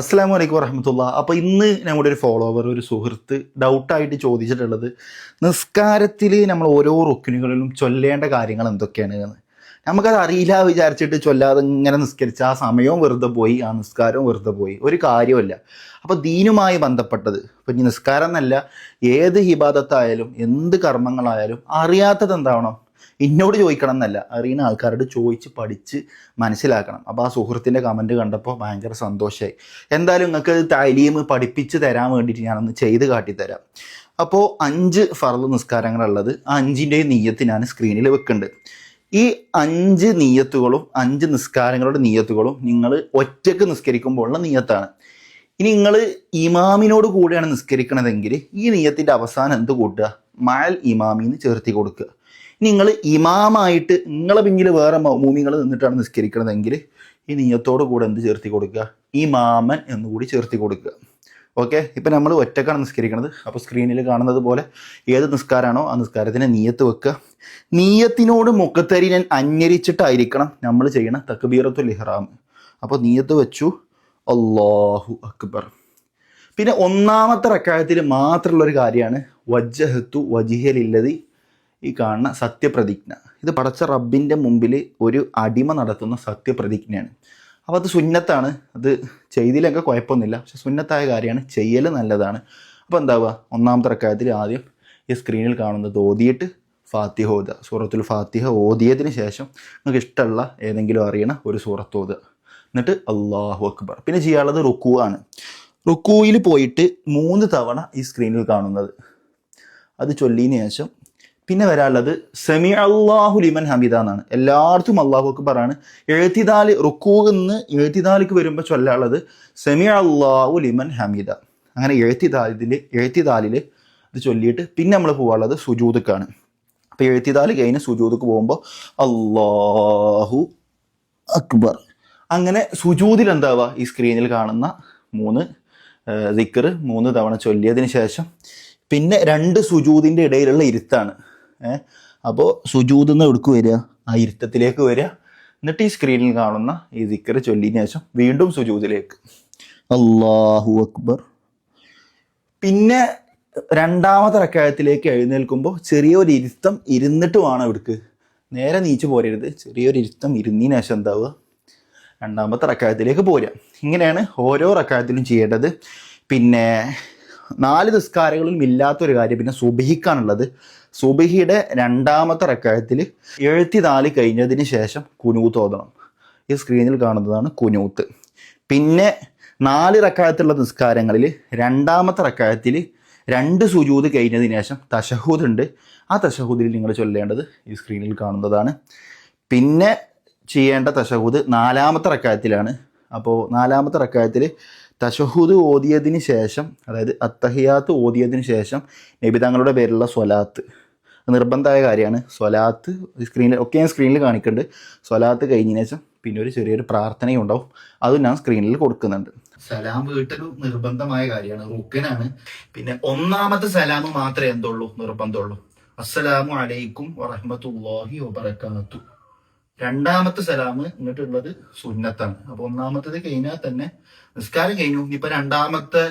അസ്സലാമു അലൈക്കും വറഹ്മത്തുള്ള. അപ്പോൾ ഇന്ന് നമ്മുടെ ഒരു ഫോളോവർ, ഒരു സുഹൃത്ത് ഡൗട്ടായിട്ട് ചോദിച്ചിട്ടുള്ളത്, നിസ്കാരത്തിൽ നമ്മൾ ഓരോ റുക്കിനുകളിലും ചൊല്ലേണ്ട കാര്യങ്ങൾ എന്തൊക്കെയാണ് എന്ന്. നമുക്കത് അറിയില്ല വിചാരിച്ചിട്ട് ചൊല്ലാതെ ഇങ്ങനെ നിസ്കരിച്ച് ആ സമയവും വെറുതെ പോയി, ആ നിസ്കാരവും വെറുതെ പോയി, ഒരു കാര്യമല്ല. അപ്പോൾ ദീനുമായി ബന്ധപ്പെട്ടത്, ഇപ്പം ഇനി നിസ്കാരം എന്നല്ല, ഏത് ഹിബാദത്തായാലും എന്ത് കർമ്മങ്ങളായാലും അറിയാത്തത് എന്താവണം, എന്നോട് ചോദിക്കണം എന്നല്ല, അറിയുന്ന ആൾക്കാരോട് ചോദിച്ച് പഠിച്ച് മനസ്സിലാക്കണം. അപ്പോൾ ആ സുഹൃത്തിൻ്റെ കമൻറ്റ് കണ്ടപ്പോൾ ഭയങ്കര സന്തോഷമായി. എന്തായാലും നിങ്ങൾക്ക് തലീം പഠിപ്പിച്ച് തരാൻ വേണ്ടിയിട്ട് ഞാനൊന്ന് ചെയ്ത് കാട്ടിത്തരാം. അപ്പോൾ 5 ഫർള് നിസ്കാരങ്ങളുള്ളത്, ആ 5ൻ്റെയും നീയത്ത് ഞാൻ സ്ക്രീനിൽ വെക്കുന്നുണ്ട്. ഈ 5 നീയത്തുകളും 5 നിസ്കാരങ്ങളുടെ നീയത്തുകളും നിങ്ങൾ ഒറ്റയ്ക്ക് നിസ്കരിക്കുമ്പോഴുള്ള നീയത്താണ്. ഇനി നിങ്ങൾ ഇമാമിനോട് കൂടെയാണ് നിസ്കരിക്കണതെങ്കിൽ ഈ നീയത്തിൻ്റെ അവസാനം എന്ത് കൂട്ടുക, മഅൽ ഇമാമിന്ന് ചേർത്തി കൊടുക്കുക. നിങ്ങൾ ഇമാമായിട്ട് നിങ്ങളെ പിന്നിൽ വേറെ മൗമൂമികൾ നിന്നിട്ടാണ് നിസ്കരിക്കണതെങ്കിൽ ഈ നീയത്തോട് കൂടെ എന്ത് ചേർത്തി കൊടുക്കുക, ഇമാമൻ എന്നുകൂടി ചേർത്തി കൊടുക്കുക. ഓക്കെ, ഇപ്പം നമ്മൾ ഒറ്റക്കാണ് നിസ്കരിക്കുന്നത്. അപ്പോൾ സ്ക്രീനിൽ കാണുന്നത് പോലെ ഏത് നിസ്കാരമാണോ ആ നിസ്കാരത്തിന് നീയത്ത് വെക്കുക. നീയത്തിനോട് മുഖത്തരിനെ അന്വരിച്ചിട്ടായിരിക്കണം നമ്മൾ ചെയ്യണം തക്ബീറത്തുൽ ഇഹ്റാം. അപ്പോൾ നീയത്ത് വെച്ചു, അല്ലാഹു അക്ബർ. പിന്നെ ഒന്നാമത്തെ റക്അത്തിൽ മാത്രമുള്ളൊരു കാര്യമാണ് വജ്ജഹത്തു വജിഹലില്ലതി, ഈ കാണുന്ന സത്യപ്രതിജ്ഞ. ഇത് പടച്ച റബ്ബിൻ്റെ മുമ്പിൽ ഒരു അടിമ നടത്തുന്ന സത്യപ്രതിജ്ഞയാണ്. അപ്പോൾ അത് സുന്നത്താണ്, അത് ചെയ്തില്ലൊക്കെ കുഴപ്പമൊന്നുമില്ല, പക്ഷെ സുന്നത്തായ കാര്യമാണ്, ചെയ്യൽ നല്ലതാണ്. അപ്പോൾ എന്താവുക, ഒന്നാമത്തെ റക്അത്തിൽ ആദ്യം ഈ സ്ക്രീനിൽ കാണുന്നത് ഓതിയിട്ട് ഫാത്തിഹ ഓതുക. സൂറത്തുൽ ഫാത്തിഹ ഓതിയതിന് ശേഷം നിങ്ങൾക്ക് ഇഷ്ടമുള്ള ഏതെങ്കിലും അറിയണ ഒരു സൂറത്ത് ഓതുക, എന്നിട്ട് അല്ലാഹു അക്ബർ. പിന്നെ ചെയ്യാനുള്ളത് റുക്കൂ ആണ്. റുക്കൂയിൽ പോയിട്ട് 3 തവണ ഈ സ്ക്രീനിൽ കാണുന്നത് അത് ചൊല്ലിയതിന് ശേഷം പിന്നെ വരാനുള്ളത് സമി അല്ലാഹു ലിമൻ ഹമിദ എന്നാണ്. എല്ലായിടത്തും അല്ലാഹു അക്ബർ ആണ്. എഴുത്തിദാല് റുക്കൂയിൽ നിന്ന് എഴുത്തിദാലിക്ക് വരുമ്പോൾ ചൊല്ലാനുള്ളത് സമി അല്ലാഹു ലിമൻ ഹമിദ. അങ്ങനെ എഴുത്തിദാലിൽ ഇത് ചൊല്ലിയിട്ട് പിന്നെ നമ്മൾ പോകാനുള്ളത് സുജൂദക്കാണ്. അപ്പോൾ എഴുത്തിദാല് കഴിഞ്ഞ് സുജൂദക്ക് പോകുമ്പോൾ അല്ലാഹു അക്ബർ. അങ്ങനെ സുജൂദിൽ എന്താവുക, ഈ സ്ക്രീനിൽ കാണുന്ന 3 ദിക്ർ 3 തവണ ചൊല്ലിയതിന് ശേഷം പിന്നെ 2 സുജൂദിൻ്റെ ഇടയിലുള്ള ഇരുത്താണ്. അപ്പോൾ സുജൂദിൽ നിന്ന് എവിടേക്ക് വരിക, ആ ഇരുത്തത്തിലേക്ക് വരിക, എന്നിട്ട് ഈ സ്ക്രീനിൽ കാണുന്ന ഈ ദിക്ർ ചൊല്ലിയതിന് ശേഷം വീണ്ടും സുജൂദിലേക്ക് അല്ലാഹു അക്ബർ. പിന്നെ രണ്ടാമത്തെ റക്അത്തിലേക്ക് എഴുന്നേൽക്കുമ്പോൾ ചെറിയൊരു ഇരുത്തം ഇരുന്നിട്ട് വേണം ഇവിടേക്ക്, നേരെ നീച്ച് പോരരുത്, ചെറിയൊരു ഇരുത്തം ഇരുന്നതിന് ശേഷം എന്താവുക, രണ്ടാമത്തെ റക്അത്തിലേക്ക് പോരുക. ഇങ്ങനെയാണ് ഓരോ റക്അത്തിലും ചെയ്യേണ്ടത്. പിന്നെ 4 നിസ്കാരങ്ങളിലും ഇല്ലാത്തൊരു കാര്യം പിന്നെ സുബഹിക്കാനുള്ളത്. സുബഹിയുടെ രണ്ടാമത്തെ റക്അത്തിൽ എഴുത്തിദാല് കഴിഞ്ഞതിന് ശേഷം കുനൂത്ത് ഓതണം. ഈ സ്ക്രീനിൽ കാണുന്നതാണ് കുനൂത്ത്. പിന്നെ 4 റക്അത്തുള്ള നിസ്കാരങ്ങളിൽ രണ്ടാമത്തെ റക്അത്തിൽ 2 സുജൂദ് കഴിഞ്ഞതിന് ശേഷം തശഹൂദ് ഉണ്ട്. ആ തശഹൂദിൽ നിങ്ങൾ ചൊല്ലേണ്ടത് ഈ സ്ക്രീനിൽ കാണുന്നതാണ്. പിന്നെ ചെയ്യേണ്ട തശഹൂദ് 4ാമത്തെ റക്അത്തിലാണ്. അപ്പോൾ 4ാമത്തെ റക്അത്തിൽ തശഹൂദ് ഓതിയതിന് ശേഷം, അതായത് അത്തഹിയാത്ത് ഓതിയതിന് ശേഷം നബി തങ്ങളുടെ പേരിലുള്ള സ്വലാത്ത് നിർബന്ധമായ കാര്യമാണ്. സ്വലാത്ത് ഞാൻ സ്ക്രീനിൽ കാണിക്കുന്നുണ്ട്. സ്വലാത്ത് കഴിഞ്ഞതിന് ശേഷം പിന്നെ ഒരു ചെറിയൊരു പ്രാർത്ഥനയും ഉണ്ടാവും, അതും ഞാൻ സ്ക്രീനിൽ കൊടുക്കുന്നുണ്ട്. സലാം വീട്ടലും നിർബന്ധമായ കാര്യമാണ്, റുക്കനാണ്. പിന്നെ 1ാമത്തെ സലാം മാത്രമേ എന്തുള്ളൂ, നിർബന്ധമുള്ളൂ, അസ്സലാമു അലൈക്കും വറഹ്മത്തുള്ളാഹി വബറകാതുഹു. 2ാമത്തെ സലാം എന്നിട്ടുള്ളത് സുന്നത്താണ്. അപ്പൊ 1ാമത്തേത് കഴിഞ്ഞാൽ തന്നെ നിസ്കാരം കഴിഞ്ഞു. ഇപ്പൊ 2ാമത്തെ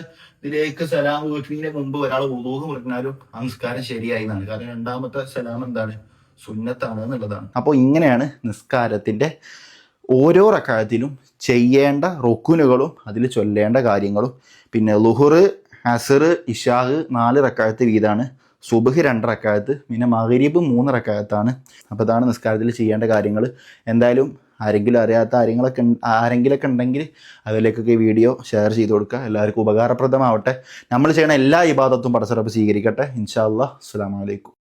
ഇതിലേക്ക് സലാം വീട്ടിന് മുമ്പ് ഒരാൾ വുളൂഹ് പറഞ്ഞാലും ആ നിസ്കാരം ശരിയായി എന്നാണ്. കാരണം 2ാമത്തെ സലാം എന്താണ്, സുന്നത്താണ് എന്നുള്ളതാണ്. അപ്പോൾ ഇങ്ങനെയാണ് നിസ്കാരത്തിന്റെ ഓരോ റക്അത്തിലും ചെയ്യേണ്ട റുക്കുനുകളും അതിൽ ചൊല്ലേണ്ട കാര്യങ്ങളും. പിന്നെ ളുഹ്ർ, അസ്ർ, ഇശാഹ് 4 റക്അത്ത് വീതമാണ്. സുബ്ഹ് 2 റക്അത്ത്, പിന്നെ മഗ്രിബ് 3 റക്അത്താണ്. അപ്പോൾ ഇതാണ് നിസ്കാരത്തിൽ ചെയ്യേണ്ട കാര്യങ്ങൾ. എന്തായാലും ആരെങ്കിലും അറിയാത്ത ആരെങ്കിലൊക്കെ ഉണ്ടെങ്കിൽ അതിലേക്കൊക്കെ വീഡിയോ ഷെയർ ചെയ്ത് കൊടുക്കുക, എല്ലാവർക്കും ഉപകാരപ്രദമാവട്ടെ. നമ്മൾ ചെയ്യണ എല്ലാ ഇബാദത്തും പടച്ച റബ്ബ് സ്വീകരിക്കട്ടെ. ഇൻഷാ അല്ലാഹ്. അസ്സലാമു അലൈക്കും.